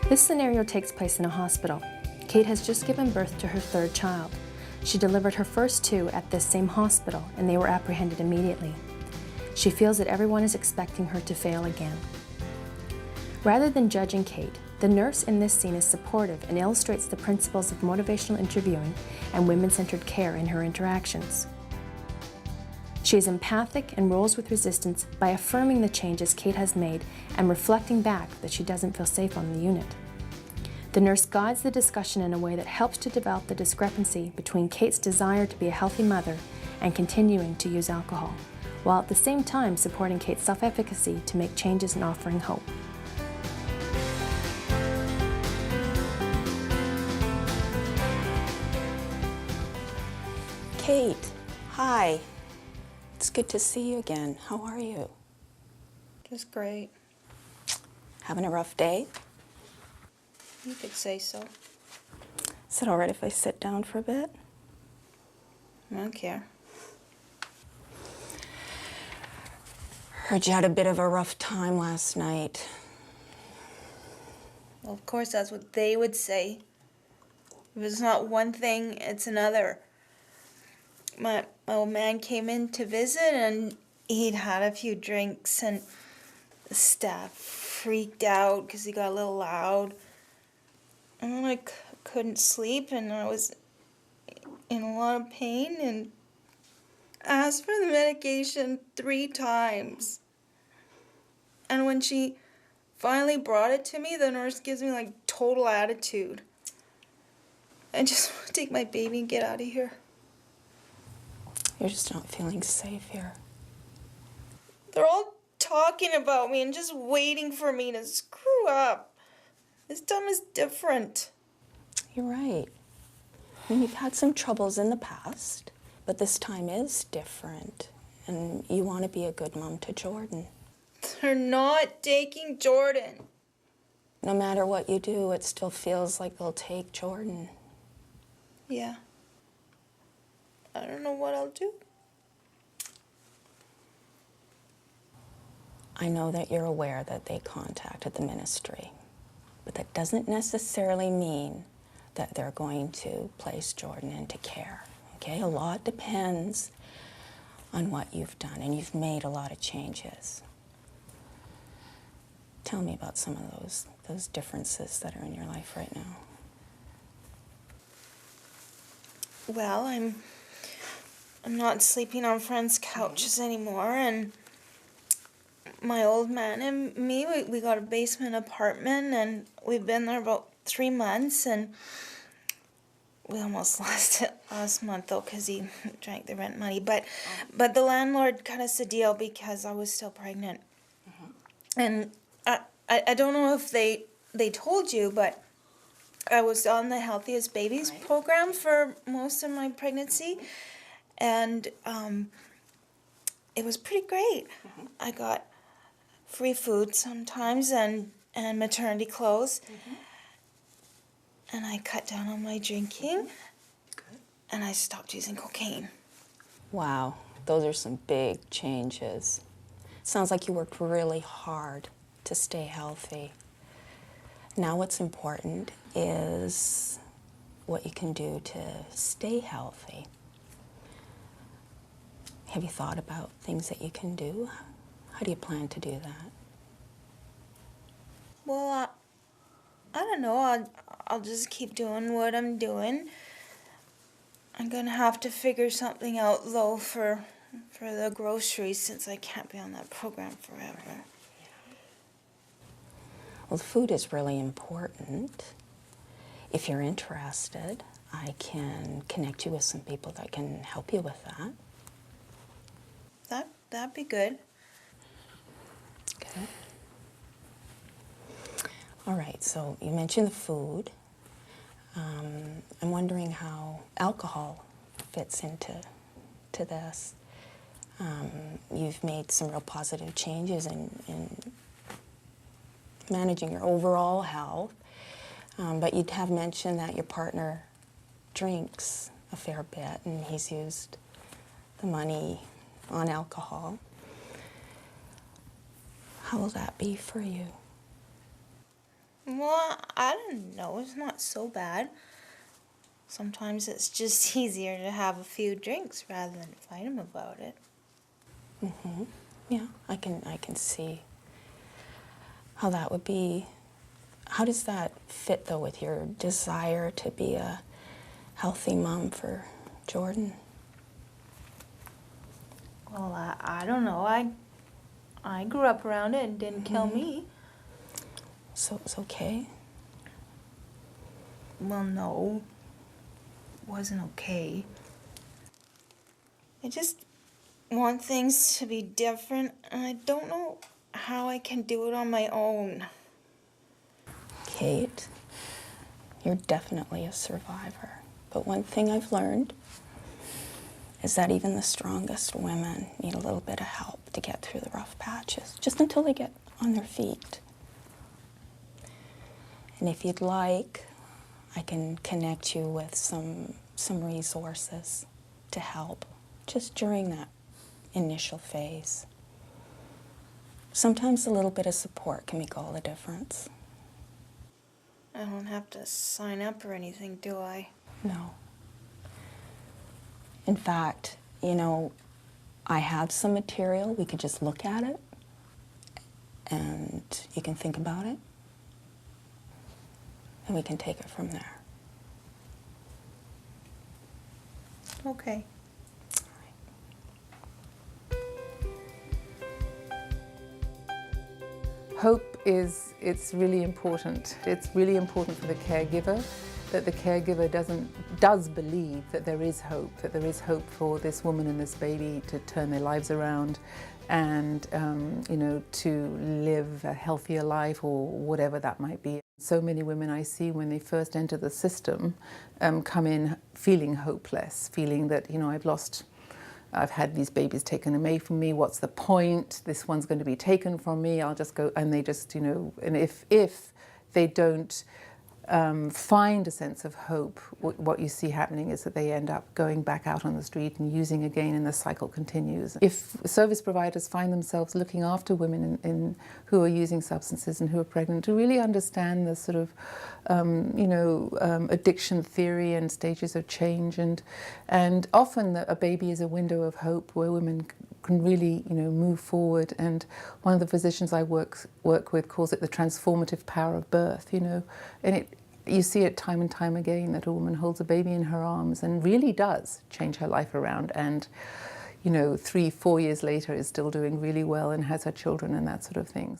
This scenario takes place in a hospital. Kate has just given birth to her third child. She delivered her first two at this same hospital, and they were apprehended immediately. She feels that everyone is expecting her to fail again. Rather than judging Kate, the nurse in this scene is supportive and illustrates the principles of motivational interviewing and women-centered care in her interactions. She is empathic and rolls with resistance by affirming the changes Kate has made and reflecting back that she doesn't feel safe on the unit. The nurse guides the discussion in a way that helps to develop the discrepancy between Kate's desire to be a healthy mother and continuing to use alcohol, while at the same time supporting Kate's self-efficacy to make changes and offering hope. Kate, hi. It's good to see you again. How are you? Just great. Having a rough day? You could say so. Is it all right if I sit down for a bit? I don't care. Heard you had a bit of a rough time last night. Well, of course, that's what they would say. If it's not one thing, it's another. My old man came in to visit, and he'd had a few drinks, and the staff freaked out because he got a little loud. And then I couldn't sleep, and I was in a lot of pain, and asked for the medication 3 times. And when she finally brought it to me, the nurse gives me like total attitude. I just want to take my baby and get out of here. You're just not feeling safe here. They're all talking about me and just waiting for me to screw up. This time is different. You're right. I mean, you've had some troubles in the past, but this time is different. And you want to be a good mom to Jordan. They're not taking Jordan. No matter what you do, it still feels like they'll take Jordan. Yeah. I don't know what I'll do. I know that you're aware that they contacted the ministry, but that doesn't necessarily mean that they're going to place Jordan into care, okay? A lot depends on what you've done, and you've made a lot of changes. Tell me about some of those differences that are in your life right now. Well, I'm not sleeping on friends' couches anymore, and my old man and me, we got a basement apartment, and we've been there about 3 months, and we almost lost it last month, though, because he drank the rent money. But the landlord cut us a deal because I was still pregnant. And I don't know if they told you, but I was on the Healthiest Babies program for most of my pregnancy, and it was pretty great. I got free food sometimes and maternity clothes. And I cut down on my drinking. Good. And I stopped using cocaine. Wow, those are some big changes. Sounds like you worked really hard to stay healthy. Now what's important is what you can do to stay healthy. Have you thought about things that you can do? How do you plan to do that? Well, I don't know. I'll just keep doing what I'm doing. I'm gonna have to figure something out, though, for the groceries, since I can't be on that program forever. Well, the food is really important. If you're interested, I can connect you with some people that can help you with that. That'd be good. Okay. All right, so you mentioned the food. I'm wondering how alcohol fits into this. You've made some real positive changes in managing your overall health, but you have mentioned that your partner drinks a fair bit, and he's used the money on alcohol. How will that be for you? Well, I don't know. It's not so bad. Sometimes it's just easier to have a few drinks rather than fight him about it. Yeah, I can see how that would be. How does that fit, though, with your desire to be a healthy mom for Jordan? Well, I don't know. I grew up around it and didn't kill me. So it's okay? Well, no. It wasn't okay. I just want things to be different, and I don't know how I can do it on my own. Kate, you're definitely a survivor. But one thing I've learned is that even the strongest women need a little bit of help to get through the rough patches, just until they get on their feet. And if you'd like, I can connect you with some resources to help just during that initial phase. Sometimes a little bit of support can make all the difference. I don't have to sign up or anything, do I? No. In fact, you know, I have some material. We could just look at it and you can think about it and we can take it from there. Okay. Hope it's really important. It's really important for the caregiver that the caregiver does believe that there is hope for this woman and this baby to turn their lives around and you know, to live a healthier life or whatever that might be. So many women I see when they first enter the system come in feeling hopeless, feeling that, you know, I've had these babies taken away from me, what's the point? This one's going to be taken from me, I'll just go, and they just, you know, and if they don't find a sense of hope, what you see happening is that they end up going back out on the street and using again, and the cycle continues. If service providers find themselves looking after women who are using substances and who are pregnant, to really understand the sort of you know, addiction theory and stages of change, and often a baby is a window of hope where women can really, you know, move forward. And one of the physicians I work with calls it the transformative power of birth, you know, and you see it time and time again that a woman holds a baby in her arms and really does change her life around, and, you know, 3-4 years later is still doing really well and has her children and that sort of thing.